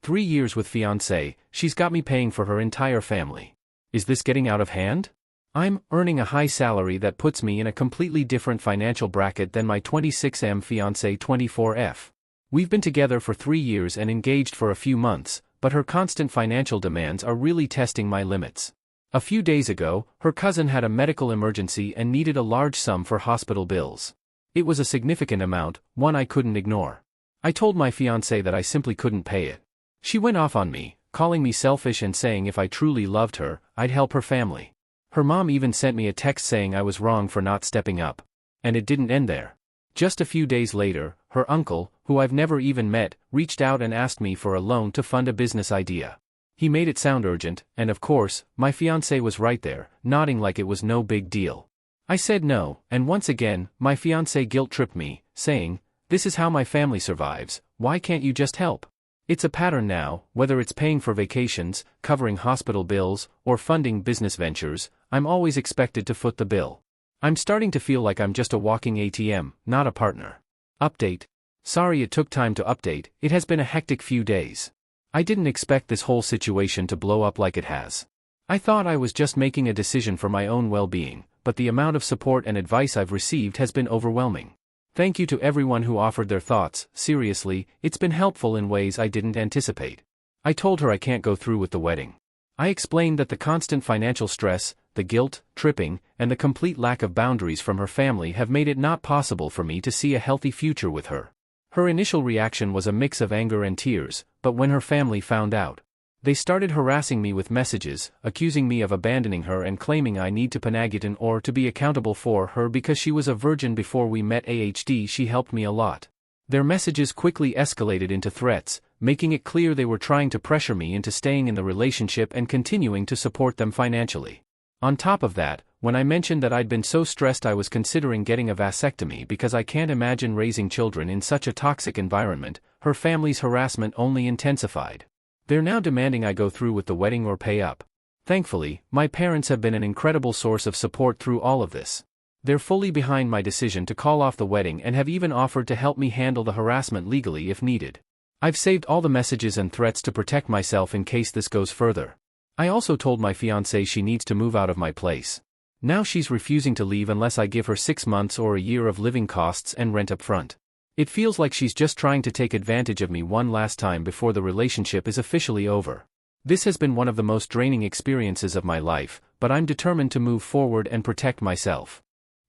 3 years with Fiancée, she's got me paying for her entire family. Is this getting out of hand? I'm earning a high salary that puts me in a completely different financial bracket than my 26M fiancé 24F. We've been together for 3 years and engaged for a few months, but her constant financial demands are really testing my limits. A few days ago, her cousin had a medical emergency and needed a large sum for hospital bills. It was a significant amount, one I couldn't ignore. I told my fiancée that I simply couldn't pay it. She went off on me, calling me selfish and saying if I truly loved her, I'd help her family. Her mom even sent me a text saying I was wrong for not stepping up. And it didn't end there. Just a few days later, her uncle, who I've never even met, reached out and asked me for a loan to fund a business idea. He made it sound urgent, and of course, my fiancée was right there, nodding like it was no big deal. I said no, and once again, my fiancée guilt-tripped me, saying, "This is how my family survives, why can't you just help?" It's a pattern now, whether it's paying for vacations, covering hospital bills, or funding business ventures, I'm always expected to foot the bill. I'm starting to feel like I'm just a walking ATM, not a partner. Update. Sorry it took time to update, it has been a hectic few days. I didn't expect this whole situation to blow up like it has. I thought I was just making a decision for my own well-being, but the amount of support and advice I've received has been overwhelming. Thank you to everyone who offered their thoughts. Seriously, it's been helpful in ways I didn't anticipate. I told her I can't go through with the wedding. I explained that the constant financial stress, the guilt, tripping, and the complete lack of boundaries from her family have made it not possible for me to see a healthy future with her. Her initial reaction was a mix of anger and tears, but when her family found out, they started harassing me with messages, accusing me of abandoning her and claiming I need to penagiten or to be accountable for her because she was a virgin before we met. She helped me a lot. Their messages quickly escalated into threats, making it clear they were trying to pressure me into staying in the relationship and continuing to support them financially. On top of that, when I mentioned that I'd been so stressed I was considering getting a vasectomy because I can't imagine raising children in such a toxic environment, her family's harassment only intensified. They're now demanding I go through with the wedding or pay up. Thankfully, my parents have been an incredible source of support through all of this. They're fully behind my decision to call off the wedding and have even offered to help me handle the harassment legally if needed. I've saved all the messages and threats to protect myself in case this goes further. I also told my fiancée she needs to move out of my place. Now she's refusing to leave unless I give her 6 months or a year of living costs and rent up front. It feels like she's just trying to take advantage of me one last time before the relationship is officially over. This has been one of the most draining experiences of my life, but I'm determined to move forward and protect myself.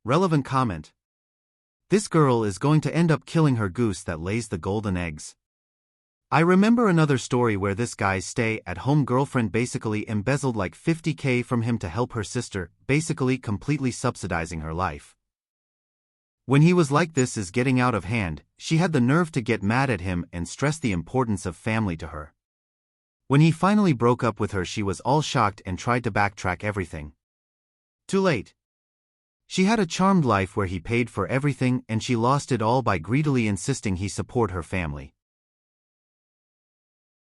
Relevant comment. This girl is going to end up killing her goose that lays the golden eggs. I remember another story where this guy's stay-at-home girlfriend basically embezzled like $50K from him to help her sister, basically completely subsidizing her life. When he was like this is getting out of hand, she had the nerve to get mad at him and stress the importance of family to her. When he finally broke up with her she was all shocked and tried to backtrack everything. Too late. She had a charmed life where he paid for everything and she lost it all by greedily insisting he support her family.